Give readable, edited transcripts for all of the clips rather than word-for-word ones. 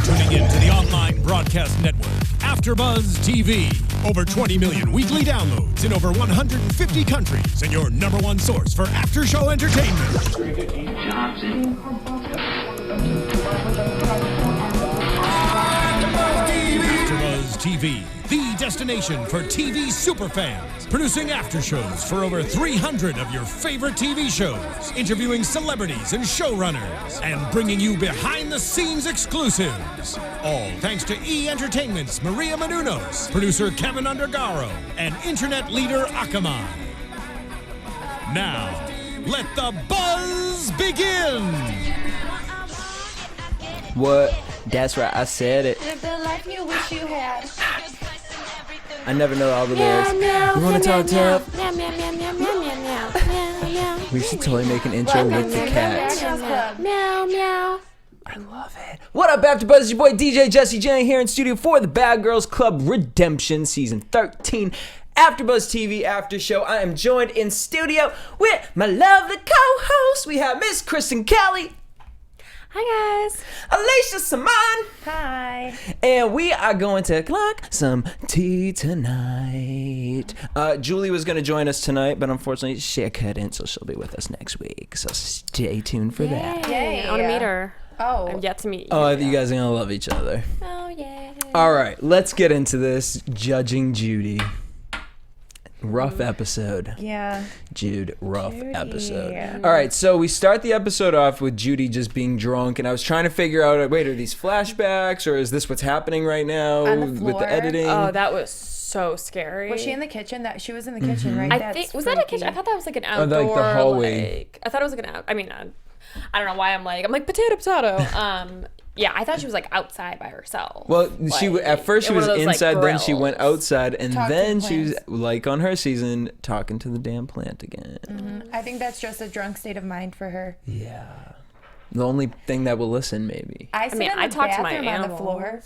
tuning in to the online broadcast network, AFTERBUZZ TV. Over 20 million weekly downloads in over 150 countries, and your number one source for after-show entertainment. AFTERBUZZ TV, the destination for TV superfans, producing after-shows for over 300 of your favorite TV shows, interviewing celebrities and showrunners, and bringing you behind-the-scenes exclusives. All thanks to E! Entertainment's Maria Menounos, producer Kevin Undergaro, and internet leader Akamai. Now, let the buzz begin! What? That's right, I said it. Live the life you wish you had. I never know all the lyrics. You wanna talk tough? We should totally make an intro with the cats. Meow, meow. I love it. What up, AfterBuzz? It's your boy DJ Jesse Janedy here in studio for the Bad Girls Club Redemption Season 13 AfterBuzz TV After Show. I am joined in studio with my lovely co-host. We have Miss Kristen Kelly. Hi, guys. Alicia, Samaan. Hi. And we are going to clock some tea tonight. Julie was going to join us tonight, but unfortunately she couldn't, so she'll be with us next week. So stay tuned for that. Yay. I want to meet her. Oh. I've yet to meet you. Oh, you guys are going to love each other. Oh, yeah. All right, let's get into this. Judging Judi. Rough episode. Yeah. Jude, rough Judi. episode. All right, so we start the episode off with Judi just being drunk, and I was trying to figure out, wait, are these flashbacks, or is this what's happening right now On the with the floor? editing? Oh, that was so scary. Was she in the kitchen? She was in the kitchen, right? I think, was that a kitchen? I thought that was like an like outdoor. the hallway. I thought it was like an out. I mean, I don't know why I'm like potato. Yeah, I thought she was like outside by herself. Well, she at first she in one was of those, like, inside, then she went grills. outside, and Talk to then the she was plants. like on her season talking to the damn plant again. I think that's just a drunk state of mind for her. Yeah, the only thing that will listen, maybe. I sit mean, in the I talk to my bathroom on the floor.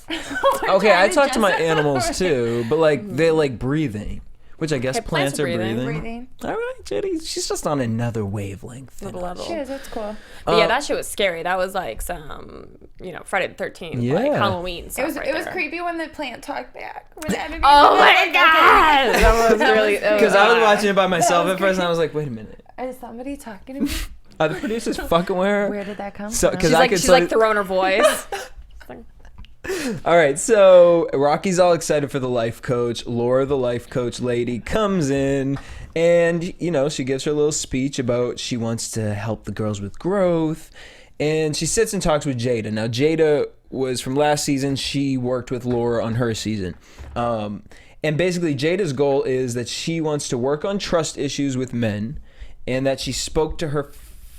Okay, I talk to my animals too, but like they like breathing, which I guess Okay, plants are breathing. Breathing. All right, Judy, she's just on another wavelength. Little level. She is. That's cool. But yeah, that shit was scary. That was like some, Friday the 13th, Yeah. like Halloween stuff. It was there. creepy when the plant talked back. When the editing Oh was my like, god! That was really Because I was watching it by myself was at first, and I was like, wait a minute, Is somebody talking to me? are the producers fucking with her? Where did that come So, from? because She's like throwing her voice. All right, so Rocky's all excited for the life coach. Laura, the life coach lady, comes in, and she gives her little speech about she wants to help the girls with growth, and she sits and talks with Jada. Now, Jada was from last season. She worked with Laura on her season, and basically Jada's goal is that she wants to work on trust issues with men, and that she spoke to her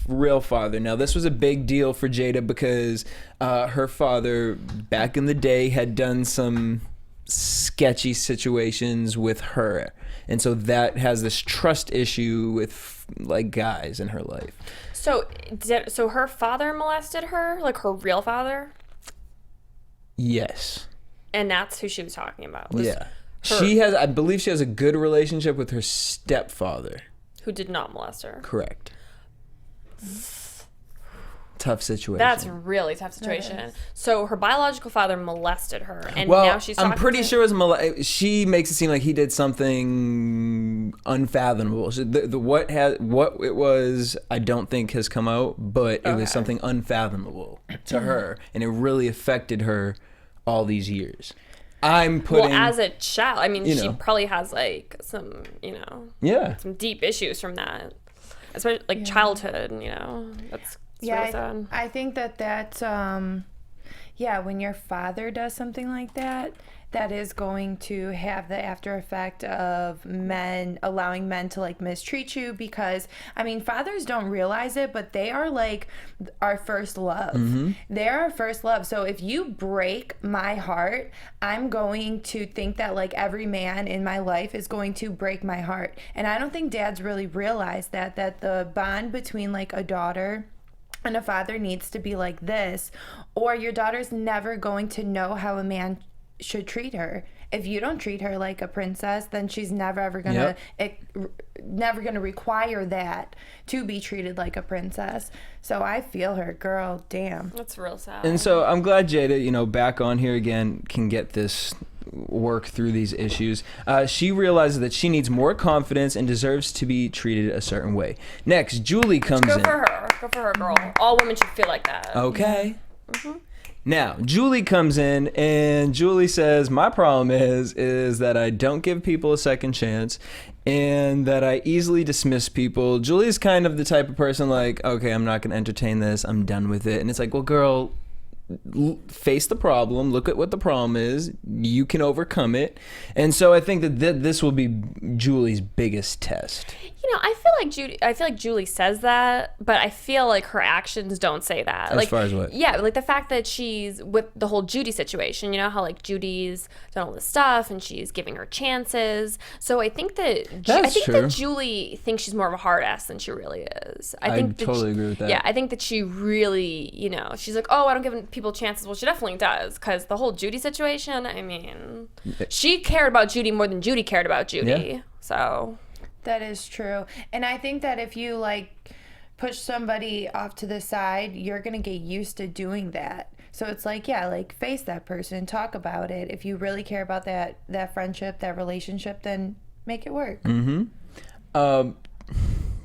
real father. Now, this was a big deal for Jada because her father back in the day had done some sketchy situations with her, and so that has this trust issue with like guys in her life. So her father molested her, like her real father, Yes. and that's who she was talking about. I believe she has a good relationship with her stepfather. Who did not molest her. Correct. Tough situation. That's a really tough situation. So her biological father molested her, and Well, now she's talking I'm pretty to sure it was she makes it seem like he did something unfathomable. So what it was, I don't think has come out, but it was something unfathomable to her, and it really affected her all these years. I'm putting as a child, I mean, you she know. probably has like some, yeah. some deep issues from that, especially like childhood. That's really sad. I think that's when your father does something like that, that is going to have the after effect of allowing men to like mistreat you, because I mean, fathers don't realize it, but they are like our first love. Mm-hmm. They're our first love. So if you break my heart, I'm going to think that like every man in my life is going to break my heart. And I don't think dads really realize that the bond between like a daughter and a father needs to be like this, or your daughter's never going to know how a man should treat her. If you don't treat her like a princess, then she's never ever gonna never gonna require that to be treated like a princess. So I feel her, girl. Damn, That's real sad. And so I'm glad Jada, back on here again, can get this work through these issues. She realizes that she needs more confidence and deserves to be treated a certain way. Next, Julie comes in. Go for her, girl. All women should feel like that. Okay. Now, Julie comes in and Julie says, my problem is that I don't give people a second chance and that I easily dismiss people. Julie's kind of the type of person like, okay, I'm not going to entertain this. I'm done with it. And it's like, well, girl, face the problem. Look at what the problem is. You can overcome it. And so I think that this will be Julie's biggest test. I feel like Julie says that, but I feel like her actions don't say that. As far as what? Yeah, like the fact that she's with the whole Judi situation, how like Judy's done all this stuff and she's giving her chances. So I think that that Julie thinks she's more of a hard ass than she really is. I totally agree with that. Yeah, I think that she really, she's like, oh, I don't give people chances. Well, she definitely does, because the whole Judi situation, I mean, she cared about Judi more than Judi cared about Judi. Yeah. So that is true. And I think that if you like push somebody off to the side, you're gonna get used to doing that. So it's like, face that person, talk about it. If you really care about that friendship, that relationship, then make it work.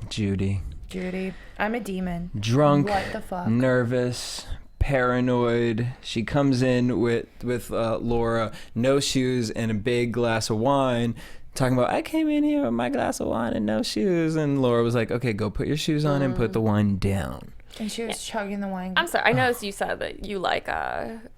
Judi, I'm a demon. Drunk, what the fuck? Nervous, paranoid. She comes in with Laura, no shoes and a big glass of wine, talking about, I came in here with my glass of wine and no shoes. And Laura was like, okay, go put your shoes on and put the wine down. And she was chugging the wine. I'm sorry. I noticed you said that you like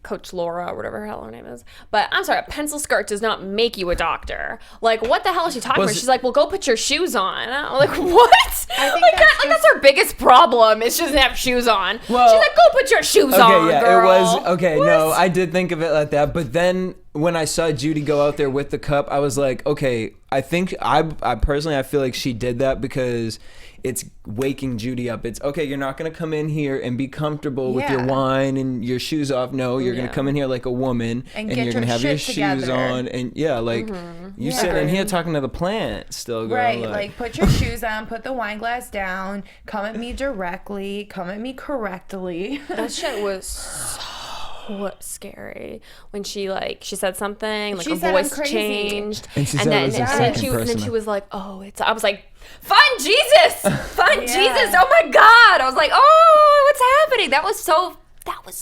Coach Laura or whatever the hell her name is. But I'm sorry, a pencil skirt does not make you a doctor. Like, what the hell is she talking about? She's like, well, go put your shoes on. I'm like, what? I think that's her biggest problem, is she doesn't have shoes on. Well, she's like, go put your shoes on, girl. It was, okay, what? No, I did think of it like that. But then when I saw Judi go out there with the cup, I was like, okay, I think, I personally, I feel like she did that because it's waking Judi up. It's, okay, you're not going to come in here and be comfortable with your wine and your shoes off. No, you're going to come in here like a woman and you're going to have your shoes on. And you sit in here talking to the plant still, girl. Right, like put your shoes on, put the wine glass down, come at me directly, come at me correctly. That shit was so scary when she said something, like she her said, voice I'm crazy. changed, and then she was like, oh, I was like, find Jesus, find Jesus. Oh my God, I was like, oh, what's happening? That was so fucking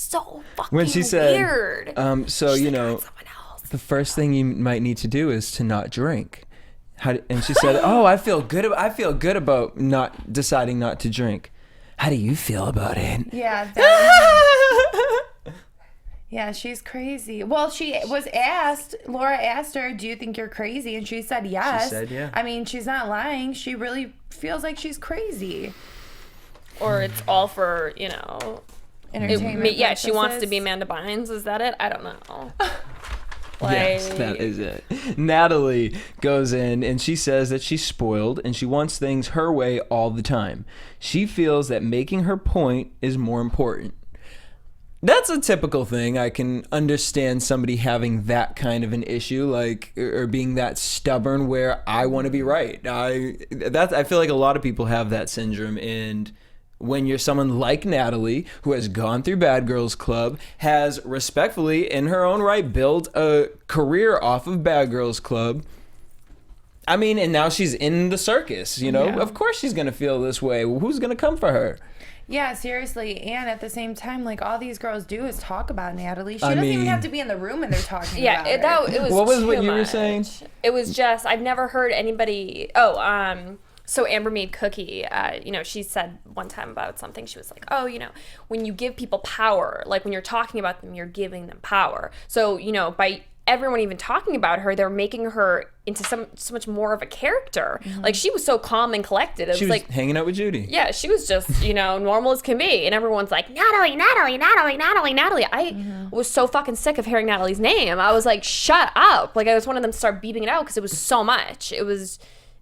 when she said, weird. So the first thing you might need to do is to not drink. And she said, oh, I feel good about not deciding not to drink. How do you feel about it? Yeah. Yeah, she's crazy. Well, she was asked, Laura asked her, do you think you're crazy? And she said yes. She said, yeah. I mean, she's not lying. She really feels like she's crazy. Or it's all for, entertainment. she wants to be Amanda Bynes. Is that it? I don't know. Yes, that is it. Natalie goes in and she says that she's spoiled and she wants things her way all the time. She feels that making her point is more important. That's a typical thing. I can understand somebody having that kind of an issue, or being that stubborn where I want to be right. I feel like a lot of people have that syndrome, and when you're someone like Natalie, who has gone through Bad Girls Club, has respectfully, in her own right, built a career off of Bad Girls Club. I mean, and now she's in the circus, Yeah. Of course she's going to feel this way. Who's going to come for her? Yeah, seriously. And at the same time, all these girls do is talk about Natalie. She doesn't even have to be it when they're talking about her. It was what was too what you much. Were saying? It was just, I've never heard anybody, so Amber made Cookie, she said one time about something, she was like, oh, when you give people power, when you're talking about them, you're giving them power. So, by everyone even talking about her, they're making her into so much more of a character. Mm-hmm. She was so calm and collected. It she was hanging out with Judi. Yeah, she was just, normal as can be. And everyone's like, Natalie. I was so fucking sick of hearing Natalie's name. I was like, shut up. I just wanted them to start beeping it out because it was so much. It was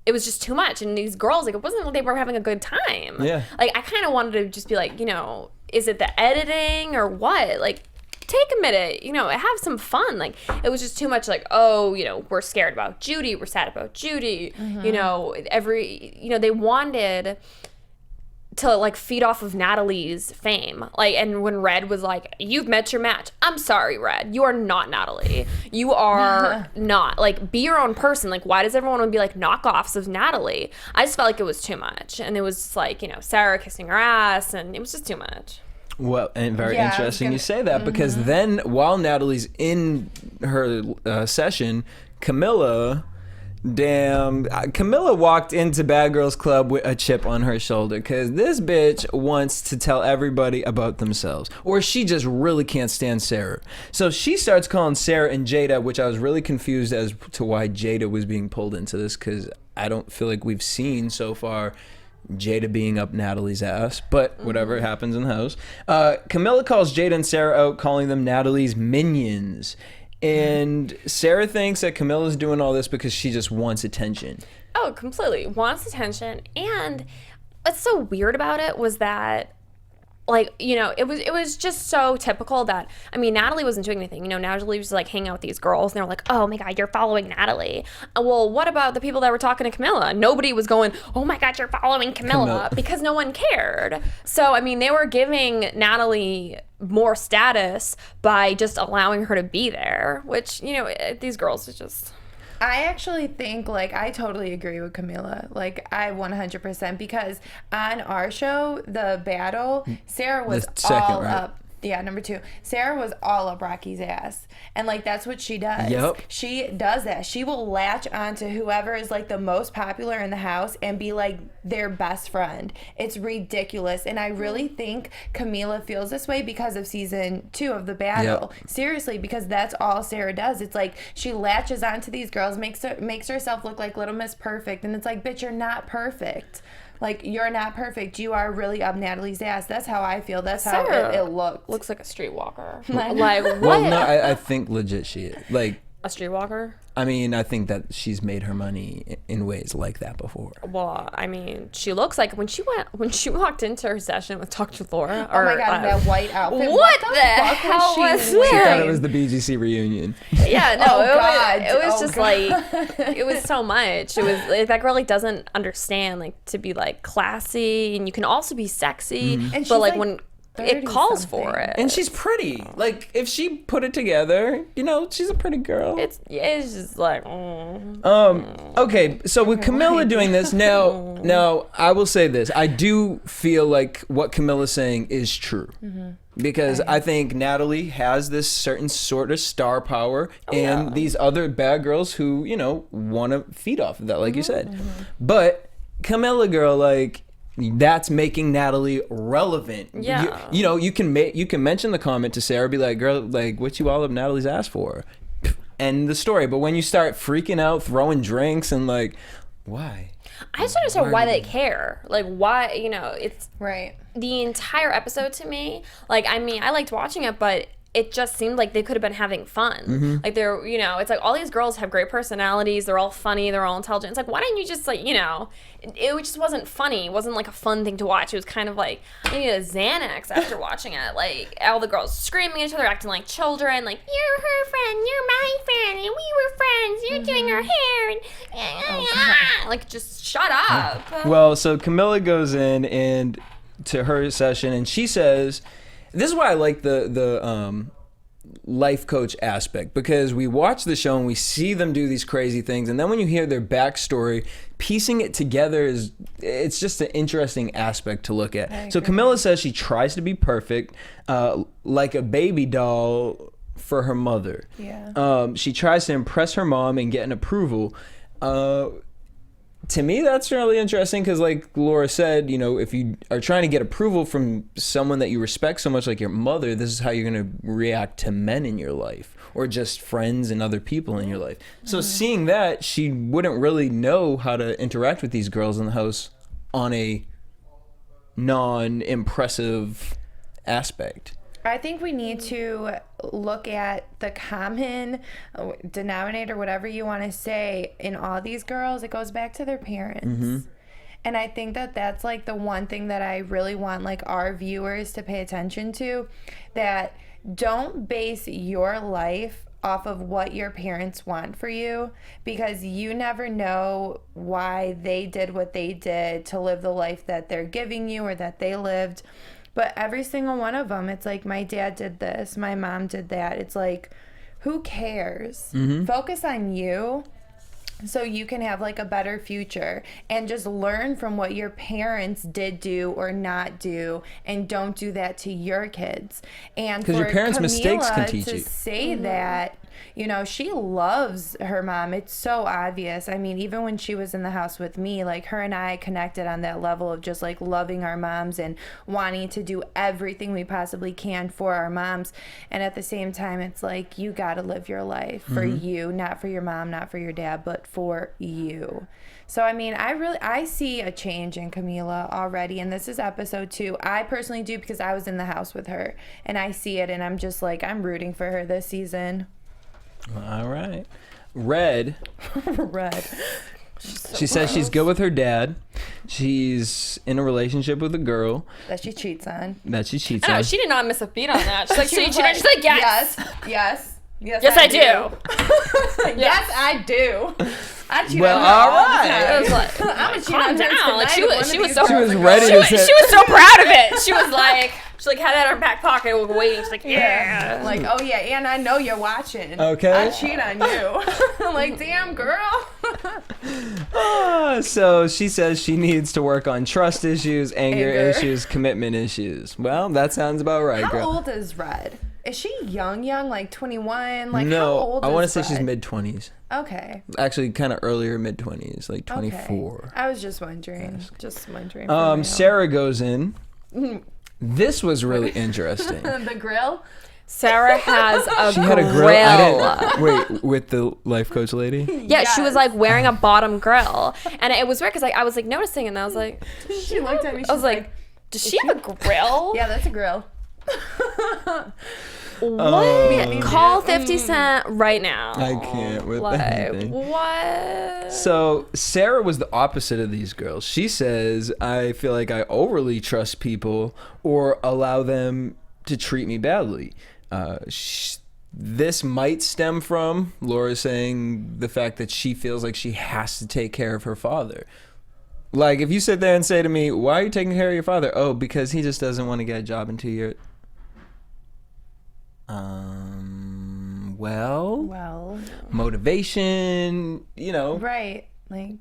just too much. And these girls, it wasn't like they were having a good time. Yeah. I kind of wanted to just be like, is it the editing or what? take a minute, have some fun. Like, it was just too much like, oh, we're scared about Judi, we're sad about Judi, they wanted to like feed off of Natalie's fame. Like, and when Red was like, you've met your match. I'm sorry, Red. You are not Natalie. You are not. Like, be your own person. Like, why does everyone want to be like knockoffs of Natalie? I just felt like it was too much. And it was like, Sarah kissing her ass, and it was just too much. Well, and very interesting you say that, because then while Natalie's in her session, Camilla walked into Bad Girls Club with a chip on her shoulder, because this bitch wants to tell everybody about themselves, or she just really can't stand Sarah. So she starts calling Sarah and Jada, which I was really confused as to why Jada was being pulled into this, because I don't feel like we've seen so far Jada being up Natalie's ass, but whatever happens in the house. Camilla calls Jada and Sarah out, calling them Natalie's minions. And Sarah thinks that Camilla's doing all this because she just wants attention. Oh, completely. Wants attention. And what's so weird about it was that, like, it was just so typical that, Natalie wasn't doing anything. Natalie was like hanging out with these girls, and they were like, oh my God, you're following Natalie. Well, what about the people that were talking to Camilla? Nobody was going, oh my God, you're following Camilla, because no one cared. So, they were giving Natalie more status by just allowing her to be there, which, these girls are just... I actually think, like, I totally agree with Camilla. Like, I 100%, because on our show, The Battle, Sarah was all up. Yeah, number 2. Sarah was all up Rocky's ass. And, like, that's what she does. Yep. She does that. She will latch onto whoever is, like, the most popular in the house and be, like, their best friend. It's ridiculous. And I really think Camila feels this way because of season 2 of The Battle. Yep. Seriously, because that's all Sarah does. It's like she latches onto these girls, makes herself look like Little Miss Perfect. And it's like, bitch, you're not perfect. Like, you're not perfect. You are really up Natalie's ass. That's how I feel. That's how it looked. Looks like a streetwalker. Like, what? Well, no, I think legit she is. Like, a streetwalker? I think that she's made her money in ways like that before. Well, she looks like when she walked into her session with Dr. Laura. Oh my God, that white outfit. What the hell was She thought it was the BGC reunion. Yeah, no, it was just like, it was so much. It was like, that girl like doesn't understand like to be like classy, and you can also be sexy, but like when it calls for it. And she's pretty. Like, if she put it together, she's a pretty girl. It's just like... Okay, so with Camilla doing this, now, I will say this. I do feel like what Camilla's saying is true. Because I think Natalie has this certain sort of star power, and these other bad girls who, want to feed off of that, like you said. But Camilla, girl, like... that's making Natalie relevant. Yeah. You can mention the comment to Sarah, be like, girl, like, what you all up Natalie's ass for? End the story. But when you start freaking out, throwing drinks, and like, why? I just don't understand why they care. Like, why, it's... Right. The entire episode to me, like, I liked watching it, but it just seemed like they could have been having fun. Like, they're, it's like all these girls have great personalities. They're all funny. They're all intelligent. It's like, why didn't you just, like, it just wasn't funny. It wasn't, like, a fun thing to watch. It was kind of like, I needed a Xanax after watching it. Like, all the girls screaming at each other, acting like children. Like, you're her friend. You're my friend. And we were friends. You're doing her hair. And, like, just shut up. Well, so Camilla goes in and to her session, and she says... This is why I like the life coach aspect, because we watch the show and we see them do these crazy things, and then when you hear their backstory, piecing it together it's just an interesting aspect to look at. So Camilla says she tries to be perfect, like a baby doll for her mother. Yeah. She tries to impress her mom and get an approval. To me, that's really interesting because, like Laura said, if you are trying to get approval from someone that you respect so much, like your mother, this is how you're going to react to men in your life or just friends and other people in your life. So seeing that, she wouldn't really know how to interact with these girls in the house on a non-impressive aspect. I think we need to look at the common denominator, whatever you want to say, in all these girls. It goes back to their parents. And I think that that's like the one thing that I really want like our viewers to pay attention to, that don't base your life off of what your parents want for you, because you never know why they did what they did to live the life that they're giving you or that they lived. But every single one of them, it's like, my dad did this, my mom did that. It's like, who cares? Focus on you, so you can have like a better future, and just learn from what your parents did do or not do, and don't do that to your kids. And because your parents' mistakes can teach to you. say that, you know, she loves her mom. It's so obvious. I mean, even when she was in the house with me, like, her and I connected on that level of just like loving our moms and wanting to do everything we possibly can for our moms. And at the same time, it's like, you got to live your life for you, not for your mom, not for your dad, but for you. So, I mean, I see a change in Camila already, and this is episode 2. I personally do, because I was in the house with her, and I see it, and I'm just like, I'm rooting for her this season. All right. Red. Red. She says she's good with her dad. She's in a relationship with a girl That she cheats on. I know, she did not miss a beat on that. She's like, so you was cheated? like, She's like, yes. Yes. Yes, I do. Yes, I do. I cheat Well, on her all the alright. time. It was like, I'm a cheat calm on her down. Like, tonight. she was so She was ready to say. she was so proud of it. She was like had that in her back pocket, waiting. She's like, yeah. Like, oh yeah, and I know you're watching. Okay. I cheat on you. I'm like, damn, girl. So she says she needs to work on trust issues, anger issues, commitment issues. Well, that sounds about right, How girl. old is Red? Is she young, like 21? Like, No, how old I is want to say Red? she's mid-20s. Okay. Actually, kind of earlier mid-20s, like Okay. 24. I was just wondering. Just wondering. for real. Sarah goes in. This was really interesting. The grill? Sarah has a She had a grill. Wait, with the life coach lady? Yeah, she was like wearing a bottom grill, and it was weird because like I was like noticing, and I was like, She looked at me. I was like, does she have a grill? Yeah, that's a grill. What? Call 50 Cent right now. I can't with Like, anything. what? So Sarah was the opposite of these girls. She says, I feel like I overly trust people or allow them to treat me badly. This might stem from Laura saying the fact that she feels like she has to take care of her father. Like, if you sit there and say to me, why are you taking care of your father? Oh, because he just doesn't want to get a job in 2 years. Well, motivation, Right. Like,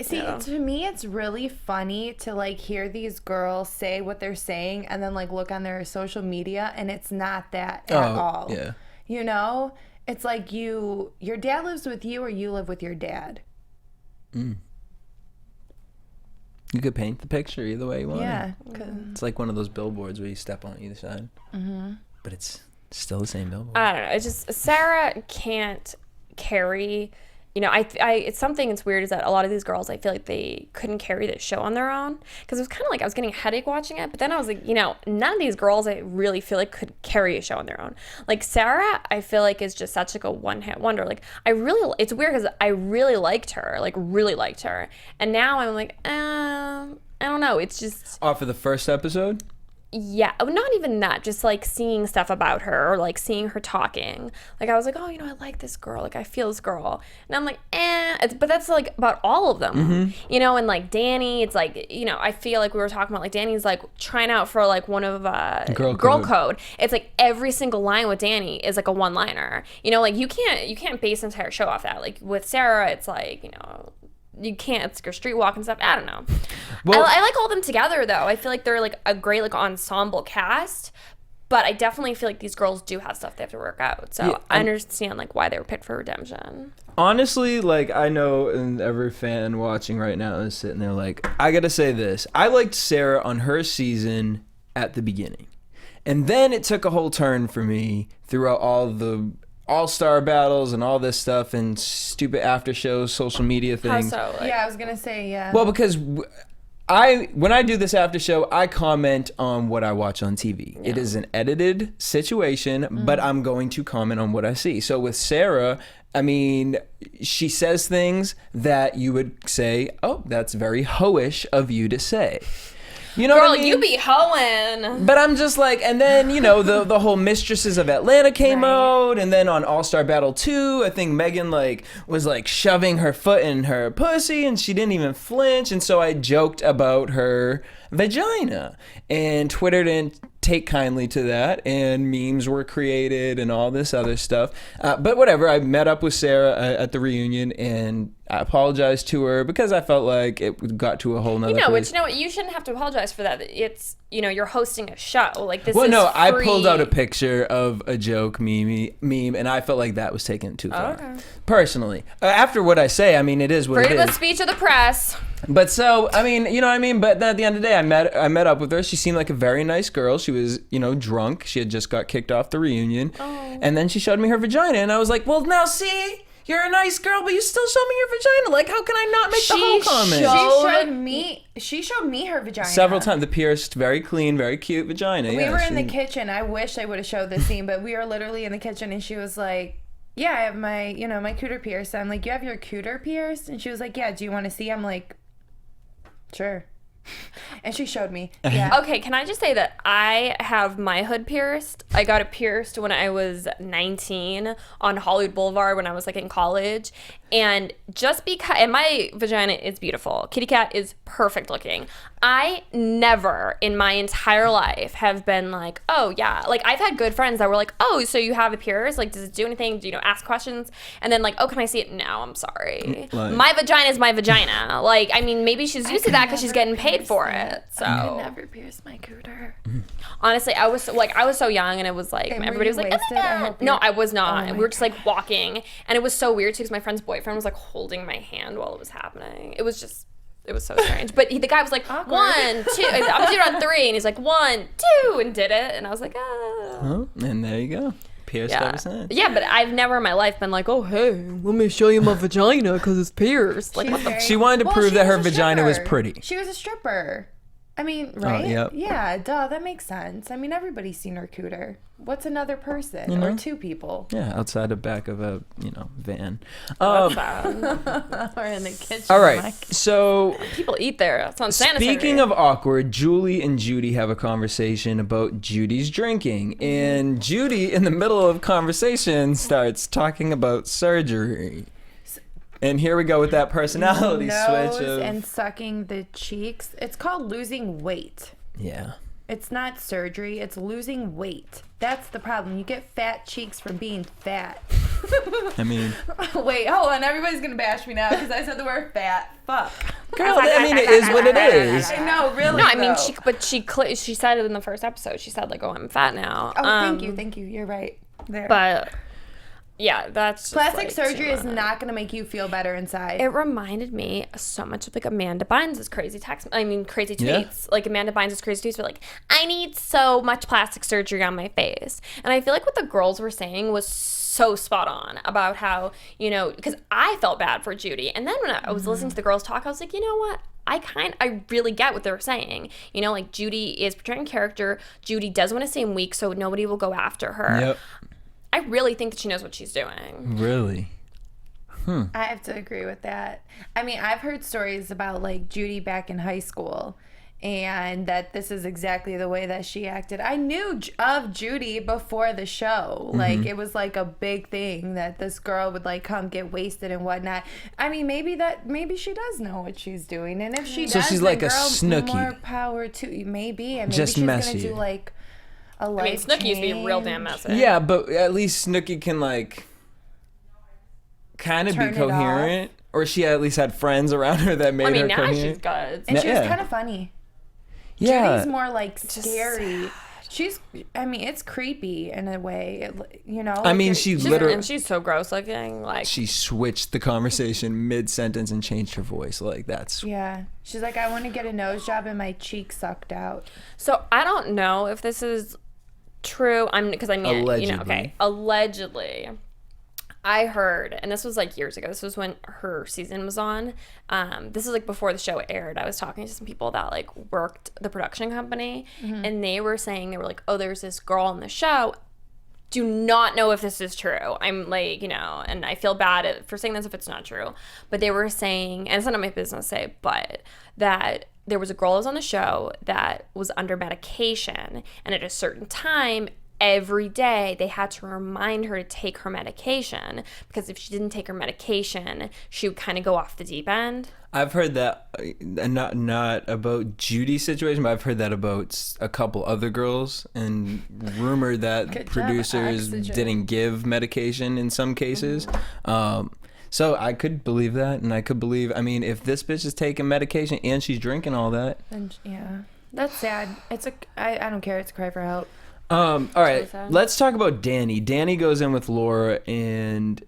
see, to me, it's really funny to like hear these girls say what they're saying and then like look on their social media, and it's not that at all. Yeah. You know, it's like your dad lives with you or you live with your dad. You could paint the picture either way you want. Yeah. It's like one of those billboards where you step on either side. But it's still the same billboard. I don't know. It's just Sarah can't carry. It's something that's weird is that a lot of these girls, I feel like they couldn't carry this show on their own, because it was kind of like I was getting a headache watching it. But then I was like, none of these girls I really feel like could carry a show on their own. Like Sarah, I feel like is just such like a one-hit wonder. Like it's weird because I really liked her, and now I'm like, I don't know. It's just off of the first episode. Yeah, not even that, just like seeing stuff about her or like seeing her talking. Like I was like, oh, I like this girl, like I feel this girl, and I'm like, but that's like about all of them, and like Danny, it's like, I feel like we were talking about like Danny's like trying out for like one of Girl Code. It's like every single line with Danny is like a one-liner, like you can't base an entire show off that. Like with Sarah, it's like, you can't, it's your street walk and stuff. I don't know. Well, I like all of them together though. I feel like they're like a great like ensemble cast, but I definitely feel like these girls do have stuff they have to work out. So yeah, I understand like why they were picked for redemption. Honestly, like I know, and every fan watching right now is sitting there like, I gotta say this. I liked Sarah on her season at the beginning, and then it took a whole turn for me throughout all the all-star battles and all this stuff and stupid after shows, social media things. How so? Like, yeah, I was gonna say, yeah. Well, because when I do this after show, I comment on what I watch on TV. Yeah. It is an edited situation, but I'm going to comment on what I see. So with Sarah, I mean, she says things that you would say, oh, that's very hoish of you to say. You know Girl, what I mean? you be hoeing. But I'm just like, and then, you know, the whole Mistresses of Atlanta came out, and then on All-Star Battle 2, I think Megan, like, was, like, shoving her foot in her pussy, and she didn't even flinch, and so I joked about her vagina, and Twitter didn't take kindly to that, and memes were created and all this other stuff. But whatever, I met up with Sarah at the reunion, and I apologized to her because I felt like it got to a whole nother place. But you know what? You shouldn't have to apologize for that. It's, you know, you're hosting a show. Like, this Well, is no, I free. pulled out a picture of a joke meme, and I felt like that was taken too far. Okay. Personally. After what I say, I mean, it is what Freedom it of is. speech of the press. But so, I mean, you know what I mean? But then at the end of the day, I met up with her. She seemed like a very nice girl. She was, you know, drunk. She had just got kicked off the reunion. Oh. And then she showed me her vagina, and I was like, well, now see? You're a nice girl, but you still show me your vagina. Like, how can I not make the whole comment? She showed me her vagina several times. The pierced, very clean, very cute vagina. We were in the kitchen. I wish I would have showed this scene, but we were literally in the kitchen, and she was like, "Yeah, I have my, you know, my cooter pierced." I'm like, "You have your cooter pierced?" And she was like, "Yeah. Do you want to see?" I'm like, "Sure." And she showed me. Yeah. Okay, can I just say that I have my hood pierced. I got it pierced when I was 19 on Hollywood Boulevard when I was like in college. And just because, and my vagina is beautiful. Kitty Cat is perfect looking. I never in my entire life have been like, oh yeah. Like, I've had good friends that were like, oh, so you have a pierce? Like, does it do anything? Do you know, ask questions? And then like, oh, can I see it? No, I'm sorry. My vagina is my vagina. Like, I mean, maybe she's used to that because she's getting paid for it. So I could never pierce my cooter. honestly, I was so young, and it was like, everybody was like, oh my God. No, I was not. And we were just like walking, and it was so weird too because my friend's boyfriend was like holding my hand while it was happening. It was so strange. But the guy was like, awkward. 1, 2. I'm gonna do it on 3, and he's like 1, 2, and did it, and I was like, ah. Oh, and there you go. Pierced ever since. Yeah, but I've never in my life been like, oh, hey, let me show you my vagina because it's pierced. Like, she wanted to prove that her vagina was pretty. She was a stripper. I mean, right? Yep. Yeah, duh, that makes sense. I mean, everybody's seen her cooter. What's another person or 2 people? Yeah, outside the back of a, van. Or in the kitchen. All right, so people eat there. That's unsanitary. Speaking of awkward, Julie and Judi have a conversation about Judi's drinking, and Judi, in the middle of conversation, starts talking about surgery. And here we go with that personality switch of... and sucking the cheeks. It's called losing weight. Yeah. It's not surgery. It's losing weight. That's the problem. You get fat cheeks from being fat. I mean... Wait, hold on. Everybody's going to bash me now because I said the word fat. Fuck. Girl, I mean, it is what it is. I know, really. No, I mean, she said it in the first episode. She said, like, oh, I'm fat now. Oh, thank you. You're right. There. But... yeah, that's plastic surgery is not going to make you feel better inside. It reminded me so much of like Amanda Bynes' crazy tweets. Yeah. Like Amanda Bynes' crazy tweets were like, I need so much plastic surgery on my face. And I feel like what the girls were saying was so spot on about how, because I felt bad for Judi. And then when I was listening to the girls talk, I was like, you know what? I really get what they're saying. Like Judi is portraying a character. Judi does want to seem weak, so nobody will go after her. Yep. I really think that she knows what she's doing. Really? I have to agree with that. I mean, I've heard stories about like Judi back in high school, and that this is exactly the way that she acted. I knew of Judi before the show. Like, it was like a big thing that this girl would like come get wasted and whatnot. I mean, maybe she does know what she's doing, and if she does, so she's like a Snooki. More power to maybe, and maybe just she's messy. Gonna do like a life Snooki used to be real change. damn messy. Yeah, but at least Snooki can like kind of be coherent, or she at least had friends around her that made her coherent. She's good. And she was kind of funny. Yeah. Judy's more like scary. It's creepy in a way, I mean, she literally... and she's so gross looking. Like, she switched the conversation mid-sentence and changed her voice. Like, that's... Yeah. She's like, I want to get a nose job and my cheek sucked out. So, I don't know if this is true. Allegedly. Allegedly. I heard, and this was like years ago, this was when her season was on. This is like before the show aired. I was talking to some people that like worked the production company, and they were saying, they were like, oh, there's this girl on the show. do not know if this is true. I'm like, and I feel bad for saying this if it's not true. But they were saying, and it's none of my business to say, but that there was a girl that was on the show that was under medication. And at a certain time, every day, they had to remind her to take her medication. Because if she didn't take her medication, she would kind of go off the deep end. I've heard that, not about Judy's situation, but I've heard that about a couple other girls, and rumored that Good job, producers oxygen. didn't give medication in some cases. So I could believe that, and I could believe, if this bitch is taking medication and she's drinking all that. And yeah, that's sad. I don't care. It's a cry for help. All right, sad. let's talk about Danny. Danny goes in with Laura, and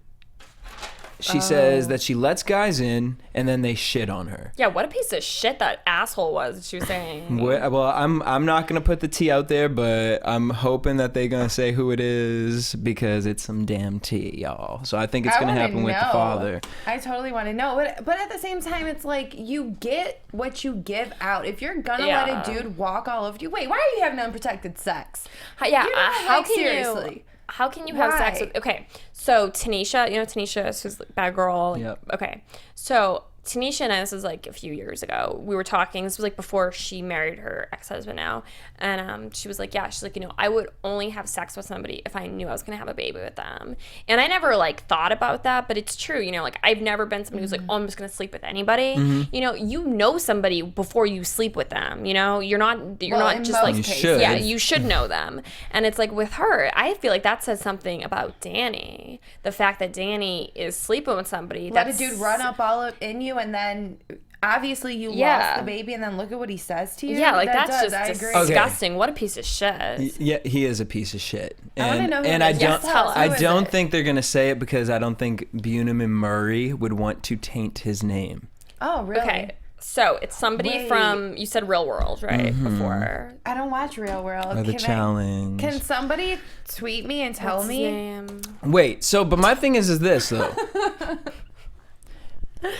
she says that she lets guys in, and then they shit on her. Yeah, what a piece of shit that asshole was, she was saying. Well, I'm not gonna put the tea out there, but I'm hoping that they're gonna say who it is, because it's some damn tea, y'all. So I think it's gonna happen with the father. I totally want to know, but at the same time, it's like you get what you give out. If you're gonna let a dude walk all over you, wait, why are you having unprotected sex? Yeah, how seriously? How can you have sex with... Okay, so Tanisha, Tanisha, who's like bad girl. Yep. Okay, so Tanisha and I, this was like a few years ago, we were talking, this was like before she married her ex-husband now, and she was like, she's like, I would only have sex with somebody if I knew I was going to have a baby with them. And I never like thought about that, but it's true, like I've never been somebody who's like, oh, I'm just going to sleep with anybody. You know somebody before you sleep with them, you're not just like, you should. Yeah, you should know them. And it's like with her, I feel like that says something about Danny, the fact that Danny is sleeping with somebody. Let a dude run up all up in you, and then obviously you lost the baby, and then look at what he says to you. Yeah, like that's just I agree. disgusting. What a piece of shit. Yeah, he is a piece of shit. I want to know who and it is. I don't think they're gonna say it, because I don't think Bunham and Murray would want to taint his name. Oh, really? Okay. So it's somebody from, you said Real World, right? Before. I don't watch Real World. Or the challenge. Can somebody tweet me and tell What's his me? name? Wait, but my thing is this though.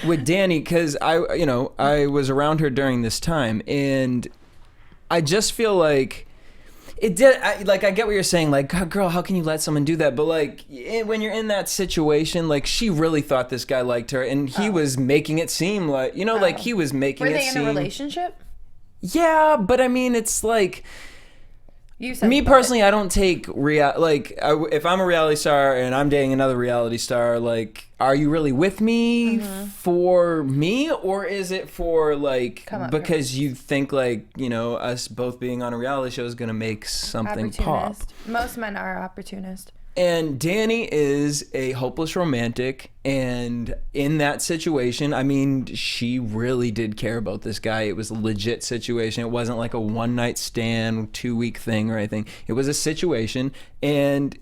With Danny, because I was around her during this time, and I just feel like it did. I get what you're saying. Like, God, girl, how can you let someone do that? But like, when you're in that situation, like, she really thought this guy liked her, and he was making it seem like, like he was making it seem. Were they in a relationship? Yeah, but it's like. You said Me personally, I don't take if I'm a reality star and I'm dating another reality star, like, are you really with me for me, or is it for because you think us both being on a reality show is gonna make something pop? Most men are opportunist. And Danny is a hopeless romantic, and in that situation, she really did care about this guy. It was a legit situation. It wasn't like a one-night stand, 2-week thing or anything. It was a situation, and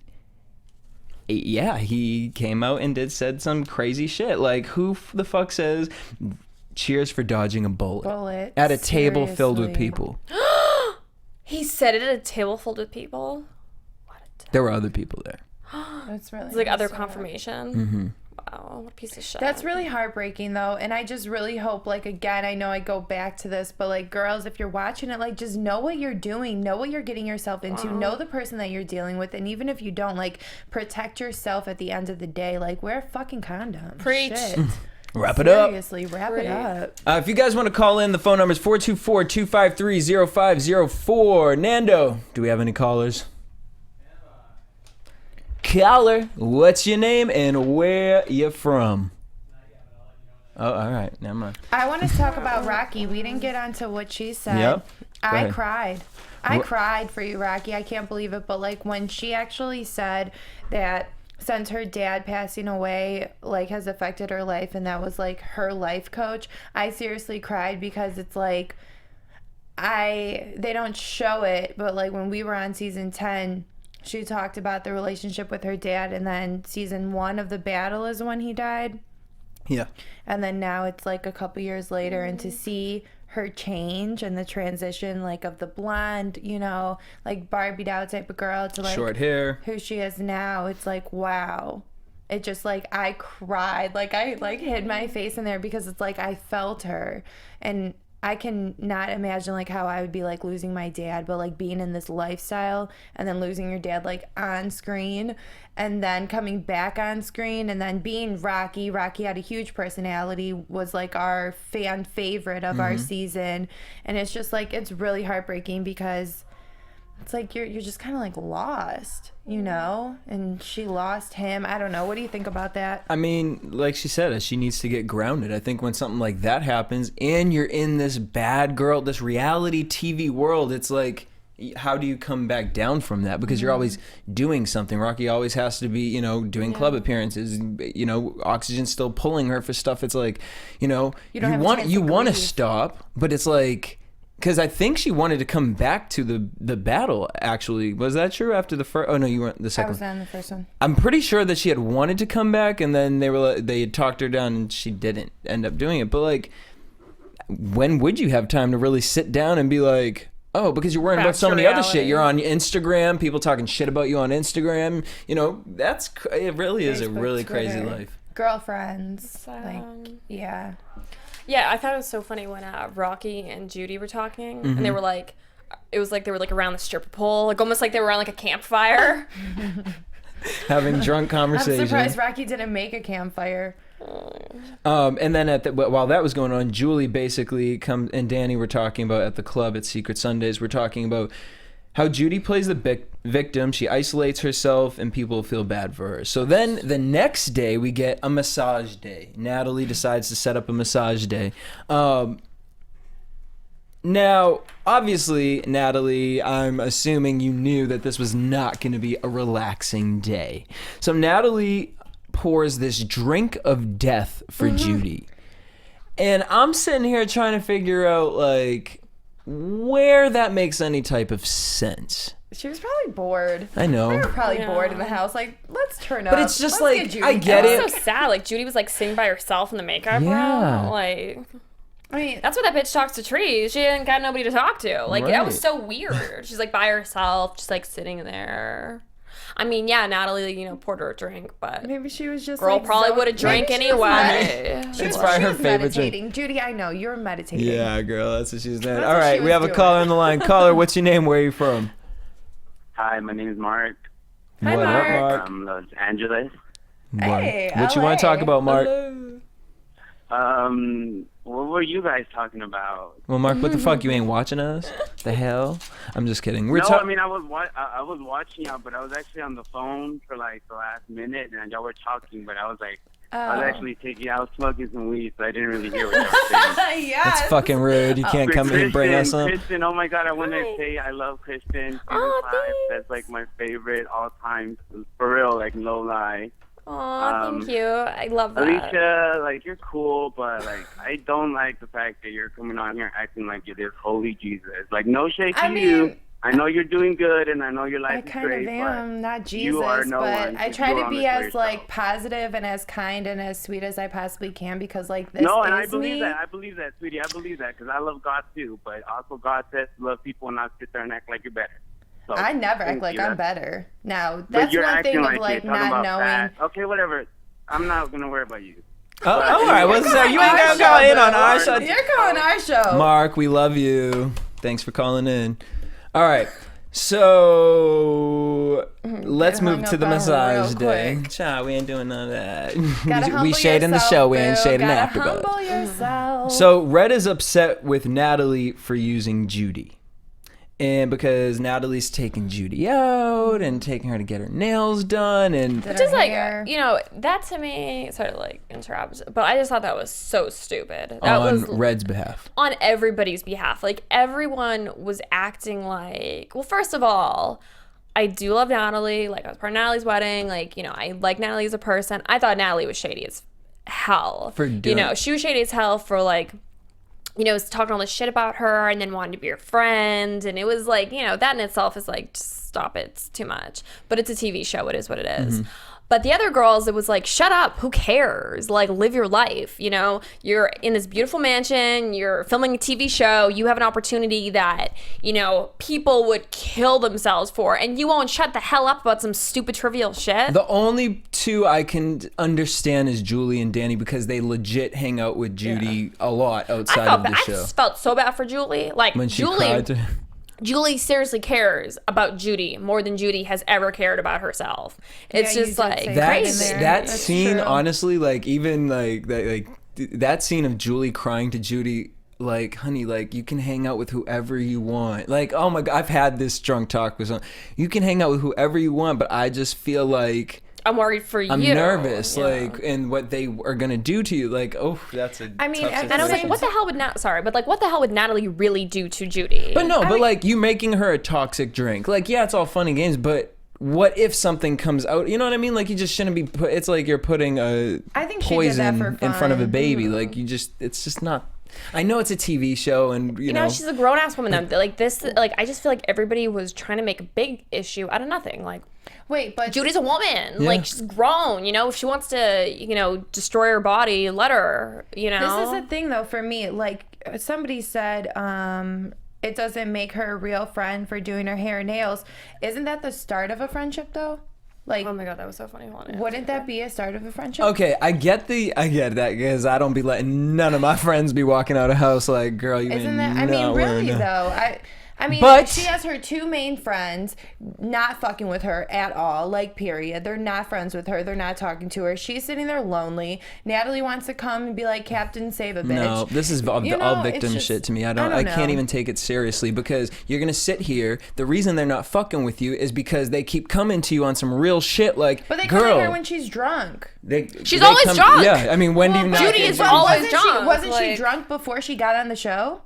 yeah, he came out and said some crazy shit. Like, who the fuck says cheers for dodging a bullet at a table filled with people? He said it at a table filled with people? There were other people there. That's really It's like other confirmation. Wow, what a piece of shit. That's really heartbreaking though, and I just really hope, again, I know I go back to this, but girls, if you're watching it, just know what you're doing, know what you're getting yourself into, know the person that you're dealing with, and even if you don't, Preach. yourself at the end of the day. Wear a fucking condom. Preach. Shit. Wrap it up. Seriously, wrap it up. If you guys want to call in, the phone number is 424-253-0504. Nando, do we have any callers? Caller, what's your name and where you from? Oh, all right. Never mind. I want to talk about Rocky. We didn't get onto what she said. Yep. I cried. I cried for you, Rocky. I can't believe it. But when she actually said that since her dad passing away has affected her life, and that was her life coach, I seriously cried, because it's they don't show it, but when we were on season 10, she talked about the relationship with her dad, and then season 1 of The Battle is when he died. Yeah. And then now it's a couple years later, and to see her change and the transition of the blonde, Barbie doll type of girl to short hair, who she is now, it's wow. It just I cried. I hid my face in there, because it's I felt her. And I can not imagine like how I would be like losing my dad, but like being in this lifestyle and then losing your dad like on screen and then coming back on screen and then being Rocky. Rocky had a huge personality, was like our fan favorite of our season. And it's just like, it's really heartbreaking because it's like you're just kind of like lost, you know? And she lost him. I don't know. What do you think about that? I mean, like she said, she needs to get grounded. I think when something like that happens and you're in this bad girl, this reality TV world, it's like, how do you come back down from that? Because you're always doing something. Rocky always has to be, you know, doing club appearances. You know, Oxygen's still pulling her for stuff. It's like, you know, you want to stop, but it's like, because I think she wanted to come back to the battle, actually. Was that true after the first? Oh, no, you weren't the second. I was on the first one. I'm pretty sure that she had wanted to come back, and then they had talked her down, and she didn't end up doing it. But, like, when would you have time to really sit down and be like, oh, because you're worrying about so many other shit. You're on Instagram, people talking shit about you on Instagram. You know, it really is a really crazy life. Girlfriends. Yeah. Yeah, I thought it was so funny when Rocky and Judi were talking, and they were like, it was like they were like around the stripper pole, like almost like they were around like a campfire. Having drunk conversations. I'm surprised Rocky didn't make a campfire. And then while that was going on, Julie basically and Danny were talking about at the club at Secret Sundays, we're talking about how Judi plays the victim. She isolates herself and people feel bad for her. So then the next day we get a massage day. Natalie decides to set up a massage day. Now, obviously, Natalie, I'm assuming you knew that this was not going to be a relaxing day. So Natalie pours this drink of death for Judi. And I'm sitting here trying to figure out, like, where that makes any type of sense. She was probably bored. I know. They were probably bored in the house. Like, let's turn up. But it's just let's like, I get it. It was so sad. Like, Judi was like sitting by herself in the makeup room. Like, I mean, that's what that bitch talks to trees. She didn't got nobody to talk to. Like, that was so weird. She's like by herself, just like sitting there. I mean, yeah, Natalie, you know, poured her a drink, but maybe she was just girl like, probably would have drank anyway. It's probably her favorite meditating. Judi, I know you're meditating. Yeah, girl, that's what she's doing. All right, we have a caller on the line. Caller, what's your name? Where are you from? Hi, my name is Mark. Hi, Mark. From Los Angeles. Hey, what you want to talk about, Mark? What were you guys talking about? Well, Mark, what the fuck? You ain't watching us? The hell? I'm just kidding. I mean, I was watching y'all, but I was actually on the phone for like the last minute, and y'all were talking, but I was like, I was smoking some weed, so I didn't really hear what y'all were saying. That's fucking rude. You can't come here and bring us up. Kristen, oh my God, I want to say I love Kristen. Season 5, that's like my favorite all time, for real, like no lie. Aw, thank you. I love that. Alicia, like, you're cool, but, like, I don't like the fact that you're coming on here acting like you're this holy Jesus. Like, no shade to you. I know you're doing good, and I know your life is great. I kind of am, not Jesus, you are no but one I try to be as, like, yourself. Positive and as kind and as sweet as I possibly can, because, like, this No, and is I believe me. that. I believe that, sweetie. I believe that, because I love God, too. But also God says to love people and not sit there and act like you're better. So, I never act like I'm better. Now, that's one thing of, like, not knowing. Okay, whatever. I'm not going to worry about you. Oh, all right. What's that? You ain't gonna call in on our show. You're calling our show. Mark, we love you. Thanks for calling in. All right. So let's move to the massage day. Child, we ain't doing none of that. we shading the show. We ain't shading AFTERBUZZ. Humble yourself. So Red is upset with Natalie for using Judi. And because Natalie's taking Judi out and taking her to get her nails done, and which is like, you know, that to me sort of like interrupts, but I just thought that was so stupid. That on was Red's behalf. On everybody's behalf. Like, everyone was acting like, well, first of all, I do love Natalie. Like, I was part of Natalie's wedding. Like, you know, I like Natalie as a person. I thought Natalie was shady as hell. You know, she was shady as hell for, like, you know, talking all this shit about her and then wanting to be her friend. And it was like, you know, that in itself is like, just stop it. It's too much. But it's a TV show. It is what it is. But the other girls, it was like, shut up, who cares? Like, live your life, you know? You're in this beautiful mansion, you're filming a TV show, you have an opportunity that, you know, people would kill themselves for, and you won't shut the hell up about some stupid trivial shit. The only two I can understand is Julie and Danny, because they legit hang out with Judi a lot outside of the show. I felt so bad for Julie. Like, When she cried to Julie seriously cares about Judi more than Judi has ever cared about herself. It's Yeah, just you did like say crazy. that. that That's scene, true. honestly, like even like that scene of Julie crying to Judi, like, honey, like, you can hang out with whoever you want. Like, oh my God, I've had this drunk talk with someone. You can hang out with whoever you want, but I just feel like I'm worried for you. I'm nervous, Yeah. like, and what they are gonna do to you. Like, oh, that's a I mean, tough and And I was like, situation. what the hell would what the hell would Natalie really do to Judi? But no, like, you making her a toxic drink. Like, yeah, it's all fun and games, but what if something comes out? You know what I mean? Like, you just shouldn't be put, it's like you're putting a I think she did that poison for in front of a fun. baby. Like, it's just not. I know it's a TV show, and you You know, she's a grown ass woman though. Like this, like I just feel like everybody was trying to make a big issue out of nothing. Like, Wait, but Judy's a woman. Yeah. Like she's grown. You know, if she wants to, you know, destroy her body, let her. You know, this is the thing though for me. Like somebody said, it doesn't make her a real friend for doing her hair and nails. Isn't that the start of a friendship though? Like, oh my God, that was so funny. Hold on. wouldn't that be a start of a friendship? Okay, I get that because I don't be letting none of my friends be walking out of house like, girl, you Isn't ain't that? I mean, not wearing really that. though. I mean, But- she has her two main friends not fucking with her at all. Like, period. They're not friends with her. They're not talking to her. She's sitting there lonely. Natalie wants to come and be like, Captain, save a bitch. No, this is all You know, victim it's just- shit to me. I I can't know. even take it seriously because you're gonna sit here. The reason they're not fucking with you is because they keep coming to you on some real shit. Like, But they come girl, at her when she's drunk. She's always drunk. Yeah, I mean, when do you not? Judy get is drunk? always drunk. Wasn't she like- drunk before she got on the show?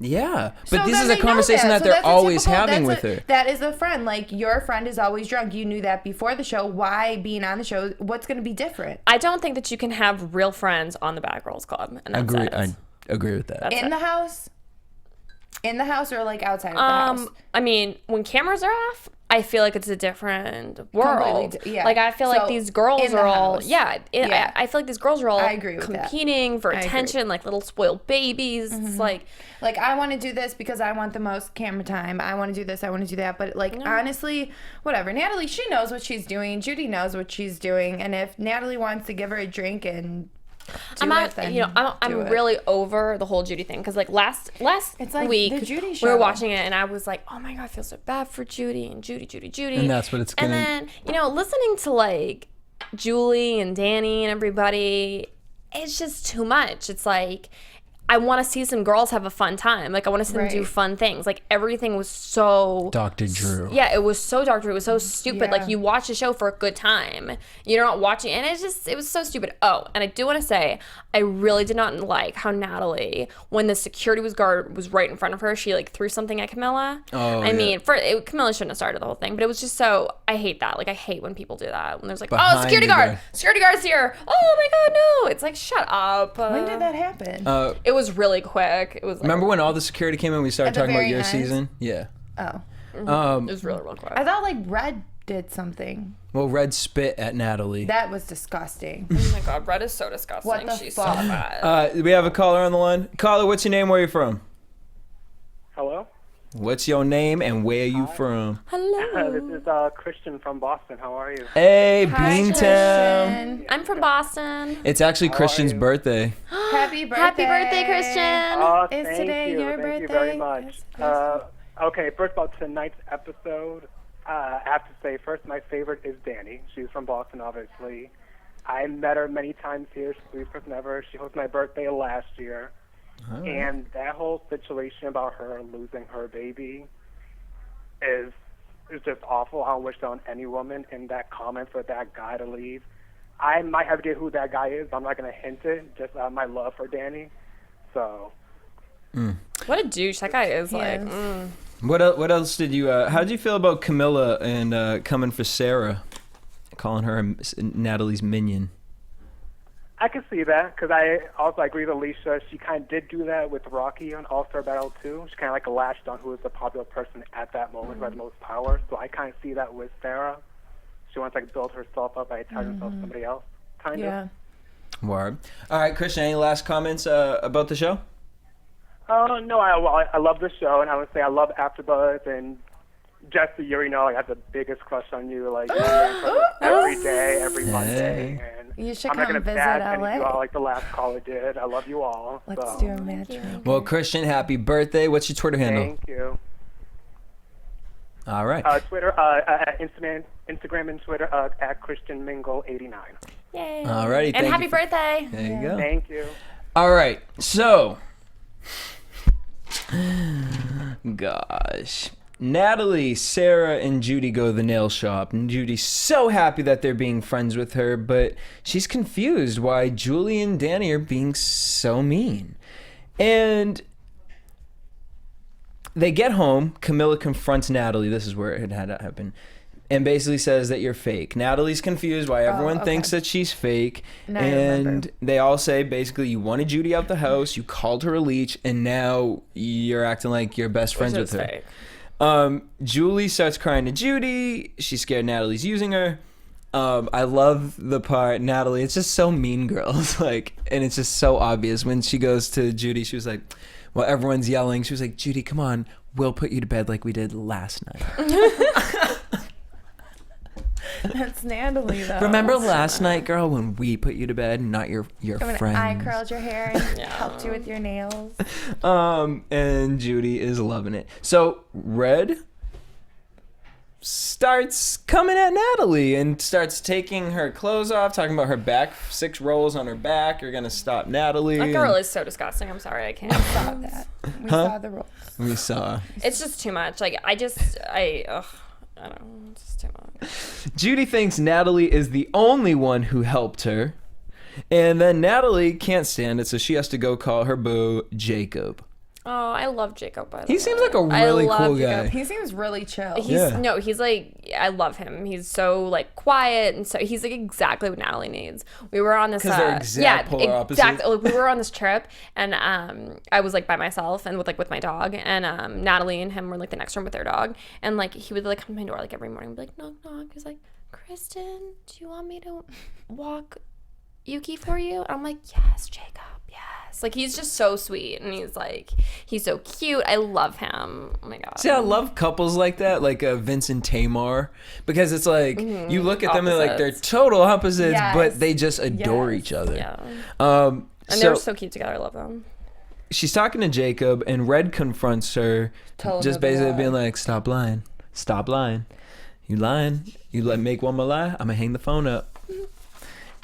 Yeah, but So this then is a they know conversation that So they're that's a always typical- having that's with her. That is a friend. Like, your friend is always drunk. You knew that before the show. Why being on the show? What's going to be different? I don't think that you can have real friends on the Bad Girls Club. And that's Agree, it. I agree with that. That's In it. the house? In the house or like outside of the house? I mean, when cameras are off, I feel like it's a different world. Yeah. Like I feel like So, these girls in the are all house. yeah. Yeah. I feel like these girls are all I agree with that. competing for I agree. attention, like little spoiled babies. It's like Like, I want to do this because I want the most camera time. I want to do this. I want to do that. But, like, honestly, whatever. Natalie, she knows what she's doing. Judy knows what she's doing. And if Natalie wants to give her a drink and do I'm it, not, then you know, do I'm it. really over the whole Judy thing because like last It's like week the Judy we show. were watching it and I was like, oh my God, I feel so bad for Judy and Judy. And that's what it's gonna- And then you know, listening to like Julie and Danny and everybody, it's just too much. It's like I want to see some girls have a fun time. Like I want to see them do Right. fun things. Like everything was so Dr. Drew. Yeah, it was so Dr. Drew. It was so stupid. Yeah. Like you watch the show for a good time. You're not watching, and it was so stupid. Oh, and I do want to say, I really did not like how Natalie, when the security guard was right in front of her, she like threw something at Camilla. Oh, I yeah. mean, Camilla shouldn't have started the whole thing, but it was just so. I hate that. Like I hate when people do that. When there's like, Behind oh, security the guard, guard. security guard's here. Oh my God, no! It's like shut up. When did that happen? It was really quick. It was. Like, Remember when all the security came in? We started At the talking about very your end? season. Yeah. Oh. It was really real quick. I thought, like, Red did something. Well, Red spit at Natalie. That was disgusting. Oh my God, Red is so disgusting. What the She's fuck? so bad. We have a caller on the line. Caller, what's your name? Where are you from? Hello? What's your name and where are you from? Hello. This is Kristen from Boston. How are you? Hey, Hi, Beantown. Christian. I'm from Boston. It's actually How are Christian's you? birthday. Happy birthday. Happy birthday, Christian. Is Thank today you. your Thank you very birthday? much. Yes, Okay, first of all, tonight's episode, I have to say, first, my favorite is Danny. She's from Boston, obviously. I met her many times here. She's the sweetest person ever. She hosted my birthday last year. And that whole situation about her losing her baby is just awful. I don't wish that on any woman. And that comment for that guy to leave. I might have to get who that guy is. I'm not going to hint it. Just my love for Danny. So... What a douche. That guy is like. Yes. What else did you? How'd you feel about Camilla and coming for Sarah, calling her Natalie's minion? I can see that because I also agree with Alicia. She kind of did do that with Rocky on All-Star Battle 2. She kind of like latched on who was the popular person at that moment who had the most power. So I kind of see that with Sarah. she wants to like build herself up by attaching herself to somebody else, kind of. Word. All right, Christian, any last comments about the show? No, I love the show, and I would say I love AfterBuzz, and Jesse, you already know I have the biggest crush on you, like every day, every Monday, and You should I'm not come gonna visit bash any LA. of you all like the last caller did. I love you all. Let's so. do a matchmaking. Well, Christian, happy birthday. What's your Twitter handle? Thank you. All right. Twitter, Instagram and Twitter at ChristianMingle89. Yay. All righty. And happy birthday. There you go. Thank you. All right. So, gosh. Natalie, Sarah, and Judi go to the nail shop, and Judy's so happy that they're being friends with her, but she's confused why Julie and Danny are being so mean. And they get home. Camilla confronts Natalie. This is where it had to happen. And basically says that you're fake. Natalie's confused why everyone thinks that she's fake. Now I remember. And they all say basically you wanted Judi out the house, you called her a leech, and now you're acting like you're best friends with her. Fake. Julie starts crying to Judi. She's scared Natalie's using her. I love the part, Natalie, it's just so Mean Girls, like, and it's just so obvious. When she goes to Judi, she was like, well, everyone's yelling. She was like, Judi, come on, we'll put you to bed like we did last night. That's Natalie, though. Remember last night, girl, when we put you to bed, not your When friends. I curled your hair and helped you with your nails. And Judi is loving it. So Red starts coming at Natalie and starts taking her clothes off, talking about her back, 6 rolls on her back. You're gonna stop Natalie. That girl is so disgusting. I'm sorry, I can't. Saw that. We saw the rolls. We saw. It's just too much. Like, I don't know. It's just too much. Judi thinks Natalie is the only one who helped her. And then Natalie can't stand it, so she has to go call her boo, Jacob. Oh, I love Jacob, by the way. He seems like a I really love cool Jacob. guy. He seems really chill. He's like, I love him. He's so like quiet, and so he's like exactly what Natalie needs. We were on this 'Cause they're exact polar opposites. exactly. Like, we were on this trip, and I was like by myself and with my dog, and Natalie and him were like the next room with their dog, and like he would like come to my door like every morning and be like, knock knock. He's like, Kristen, do you want me to walk Yuki for you? And I'm like, yes, Jacob, yes. Like, he's just so sweet, and he's so cute. I love him. Oh my god. See, I love couples like that, like Vince and Tamar, because it's like you look at them and like they're total opposites, Yes. but they just adore Yes. each other. Yeah. And And they're so cute together. I love them. she's talking to Jacob, and Red confronts her, Tell her just the basically lie. being like, "Stop lying, stop lying. You lying. You let make one more lie. I'm gonna hang the phone up."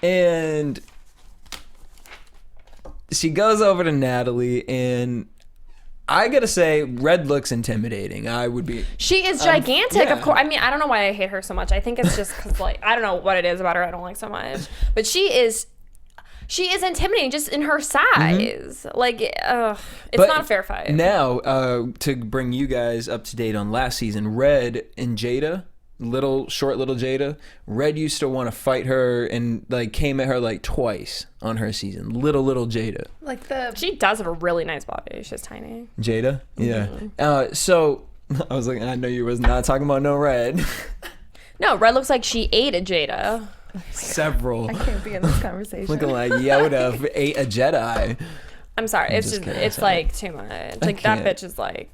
And she goes over to Natalie, and I gotta say, Red looks intimidating. I would be. She is gigantic, yeah. of course. I mean, I don't know why I hate her so much. I think it's just because, like, I don't know what it is about her I don't like so much. But she is intimidating just in her size. Like, it's But not a fair fight. Now, to bring you guys up to date on last season, Red and Jada, short little Jada, Red used to want to fight her and like came at her like twice on her season. Little Jada. Like the She does have a really nice body. She's tiny. Jada? Yeah. So I was like, I know you was not talking about no Red. No, Red looks like she ate a Jada. Several. I can't be in this conversation. Looking like Yoda ate a Jedi. I'm sorry. It's just just, kidding, it's sorry. like too much. Like, that can't. bitch is like,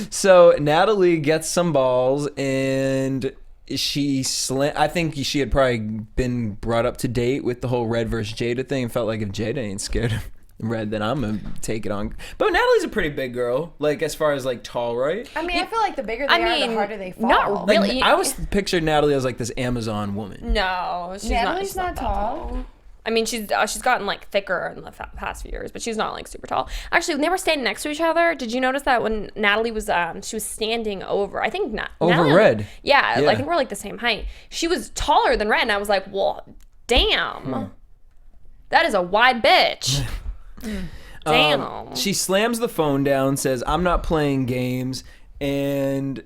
So Natalie gets some balls, and I think she had probably been brought up to date with the whole Red versus Jada thing, and felt like if Jada ain't scared of Red, then I'm gonna take it on. But Natalie's a pretty big girl, like as far as like tall, right? I mean, I feel like the bigger they are, the harder they fall. not Like, really. I always pictured Natalie as like this Amazon woman. No, she's Natalie's not not that tall. I mean, she's gotten like thicker in the past few years, but she's not like super tall. Actually, when they were standing next to each other, did you notice that when Natalie was she was standing over, I think Over Natalie, Red. Yeah, Yeah. I think we're like the same height. She was taller than Red, and I was like, well, damn, that is a wide bitch. Damn. She slams the phone down, says, "I'm not playing games," and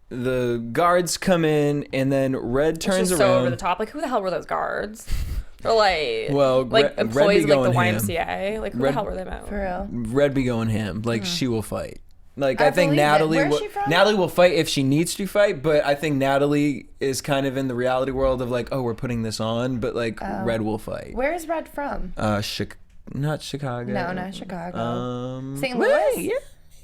the guards come in, and then Red turns She's around. so over the top. Like, who the hell were those guards? They're like, Well, like Red be employees of, like the going ham. YMCA. Like, who Red- the hell were they about? For real. Red be going ham, like she will fight. Like I think believe it. Natalie Where's will, she from? Natalie will fight if she needs to fight, but I think Natalie is kind of in the reality world of like, oh, we're putting this on, but like Red will fight. Where is Red from? Not Chicago. No, not Chicago. St. Well, Louis?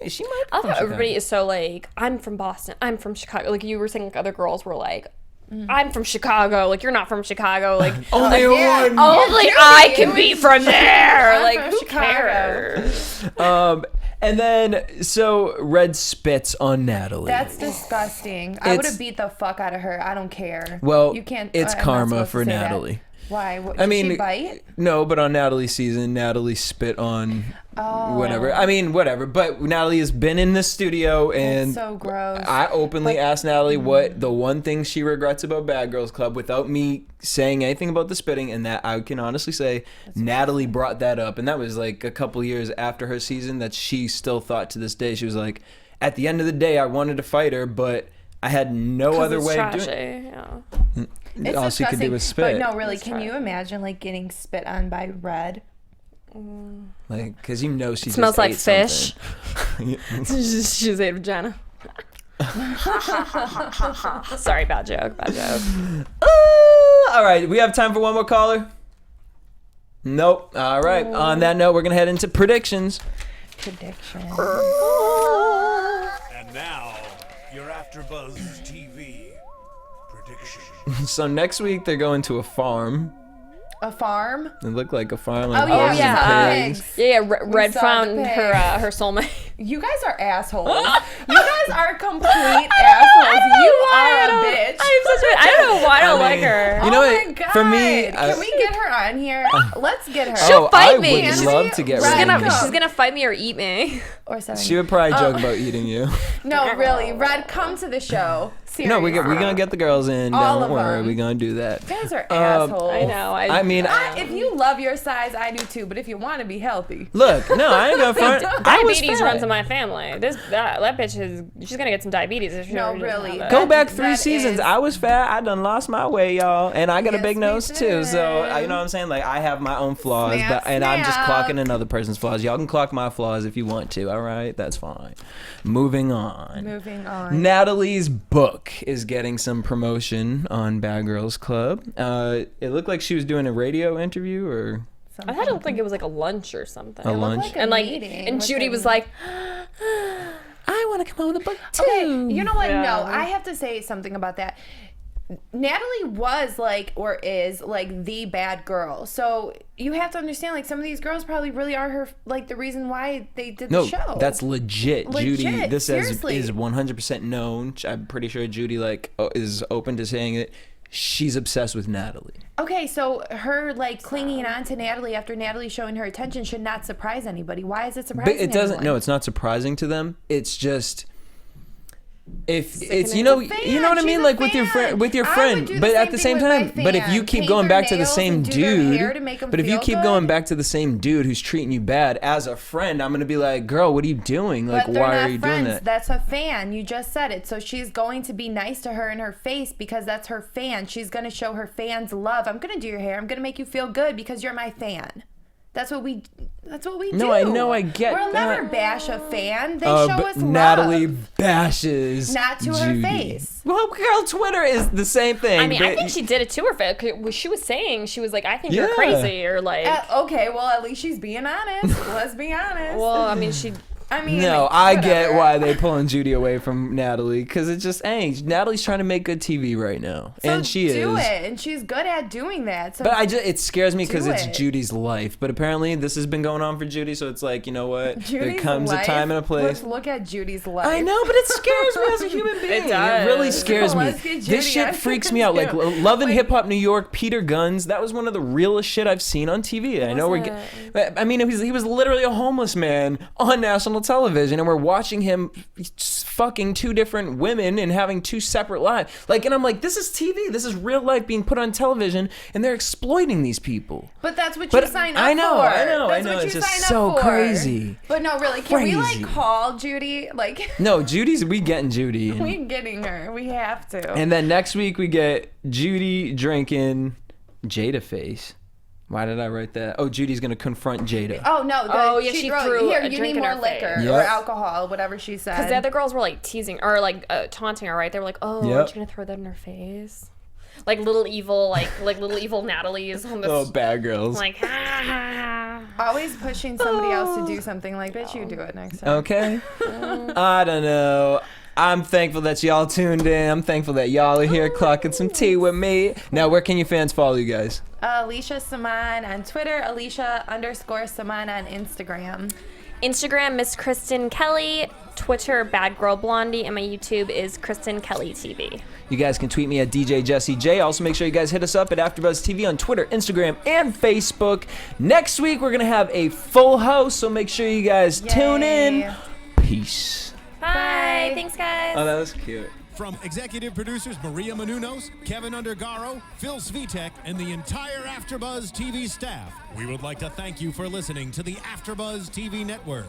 yeah, she might. I thought everybody is so like, I'm from Boston, I'm from Chicago. Like you were saying, like other girls were like, I'm from Chicago. Like you're not from Chicago. Like only one. only I can be from there. Like from who Chicago. cares? And then so Red spits on Natalie. That's disgusting. I would have beat the fuck out of her. I don't care. Well, you can't. it's I'm not karma supposed to for say that. Natalie. Why? What, I did mean, she bite? No, but on Natalie's season, Natalie spit on whatever. I mean, whatever. But Natalie has been in the studio, and That's so gross. I openly asked Natalie what the one thing she regrets about Bad Girls Club without me saying anything about the spitting, and that I can honestly say Natalie brought that up, and that was like a couple years after her season that she still thought to this day. She was like, at the end of the day, I wanted to fight her, but I had no other way of doing it. Yeah. It's All she could do disgusting. was spit. But no, really, can you imagine like getting spit on by Red? Like, because you know she Smells just like ate fish. something. She's ate vagina. Sorry, bad joke. All right, we have time for one more caller. Nope. All right. On that note, we're gonna head into predictions. Prediction. And now, your AfterBuzz TV prediction. So next week they're going to a farm. A farm? It looked like a farm. Like Oh, yeah, horses and yeah, pigs. pigs. Yeah, Red saw found the her soulmate. You guys are assholes. You guys are complete assholes. You are a bitch. I don't know why I don't like her. You know Oh what? my God. For me, Can we get her on here? Let's get her. She'll fight me. I would She's love to get Red rid of Cup. her. She's gonna fight me or eat me. Or seven. She would probably joke about eating you. No, really. Red, come to the show. Seriously. No, we're gonna get the girls in. All Don't of worry, them. we're gonna do that. You guys are assholes. I know. I mean, If you love your size, I do too. But if you want to be healthy, look, no, I ain't gonna front. I was Diabetes fat. runs in my family. That bitch she's gonna get some diabetes if she No, doesn't really. have it. Go back 3 That seasons. is- I was fat. I done lost my way, y'all, and I got a Yes, big we nose too. So did. you know what I'm saying? Like I have my own flaws, Snap, and I'm just snap. clocking another person's flaws. Y'all can clock my flaws if you want to. All right, that's fine. Moving on. moving on. Natalie's book is getting some promotion on Bad Girls Club. It looked like she was doing a radio interview or I thought it looked like it was like a lunch or something. a lunch. like a and like, meeting and with Judi them. was like, I want to come out with a book too. Okay, you know what? Yeah. No, I have to say something about that. Natalie was like, or is like the bad girl. So you have to understand, like, some of these girls probably really are her, like, the reason why they did the No, show. that's legit. Judi, Legit, this seriously. is 100% known. I'm pretty sure Judi like is open to saying it. She's obsessed with Natalie. Okay, so her like clinging on to Natalie after Natalie showing her attention should not surprise anybody. Why is it surprising? But it doesn't. anyone? No, it's not surprising to them. It's just if it's Fan. you know what I She's mean, a like with your fan. friend, I would do the But same at the thing same with my time, but if you fan. keep Paint going their back to the nails same and do their dude, hair to make 'em but if you feel keep good. going back to the same dude who's treating you bad as a friend, I'm gonna be like, girl, what are you doing? Like, But they're why not are you friends. doing that? That's a fan. You just said it. So she's going to be nice to her in her face because that's her fan. She's going to show her fans love. I'm going to do your hair. I'm going to make you feel good because you're my fan. That's what we do. No, I know, I get We'll that. never bash a fan. They show But us Natalie love. bashes Not to her Judi. face. Well, girl, Twitter is the same thing. I mean, I but- think she did it to her face. 'Cause she was saying, she was like, I think you're Yeah. crazy, or like, Okay, well, at least she's being honest. Let's be honest. well, I mean, she. I mean, No, I get whatever. why they pulling Judi away from Natalie because it's just, hey, Natalie's trying to make good TV right now, So and she do is. it, and she's good at doing that. So But it scares me because Do it's it. Judy's life. But apparently this has been going on for Judy, so it's like, you know what? there Judy's comes life, a time and a place. Let's look at Judy's life. I know, but it scares me as a human being. It does. really scares me. Let's get This Judy shit on freaks here, me out. Like too. Love and Hip Hop New York, Peter Guns. That was one of the realest shit I've seen on TV. I know was I mean, he was literally a homeless man on national television, and we're watching him fucking two different women and having two separate lives. Like, and I'm like, this is TV. This is real life being put on television, and they're exploiting these people. But that's what But you sign up I know, for. I know, That's I know. what It's you just sign so up for. crazy. But no, really, can we Crazy. like call Judy? Like, No, we getting Judy. And, we getting her. We have to. and then next week we get Judy drinking Jada Face. Why did I write that? Oh, Judy's gonna confront Jada. Oh no! She threw here. a You drink need in more her liquor face. or Yep. alcohol, whatever she said. Because the other girls were like teasing or like taunting her, right? They were like, "Oh, Yep. aren't you gonna throw that in her face?" Like little evil, like little evil Natalie's on this. Oh, bad girls. Like, ha, ha, ha. Always pushing somebody else to do something. Like, bitch, you do it next time. Okay. I don't know. I'm thankful that y'all tuned in. I'm thankful that y'all are here clocking some tea with me. Now, where can your fans follow you guys? Alicia Samaan on Twitter. Alicia_Samaan on Instagram. Instagram, Miss Kristen Kelly. Twitter, Bad Girl Blondie, and my YouTube is Kristen Kelly TV. You guys can tweet me at DJ Jesse J. Also, make sure you guys hit us up at AfterBuzz TV on Twitter, Instagram, and Facebook. Next week, we're going to have a full house, so make sure you guys tune in. Peace. Bye. Thanks, guys. Oh, that was cute. From executive producers Maria Menounos, Kevin Undergaro, Phil Svitek, and the entire AfterBuzz TV staff, we would like to thank you for listening to the AfterBuzz TV network.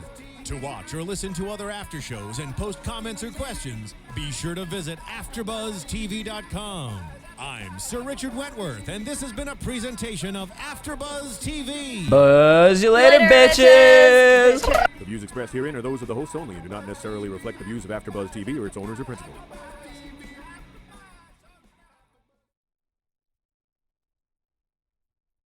To watch or listen to other after shows and post comments or questions, be sure to visit AfterBuzzTV.com. I'm Sir Richard Wentworth, and this has been a presentation of AfterBuzz TV. Buzz you later, bitches. The views expressed herein are those of the hosts only and do not necessarily reflect the views of AfterBuzz TV or its owners or principals.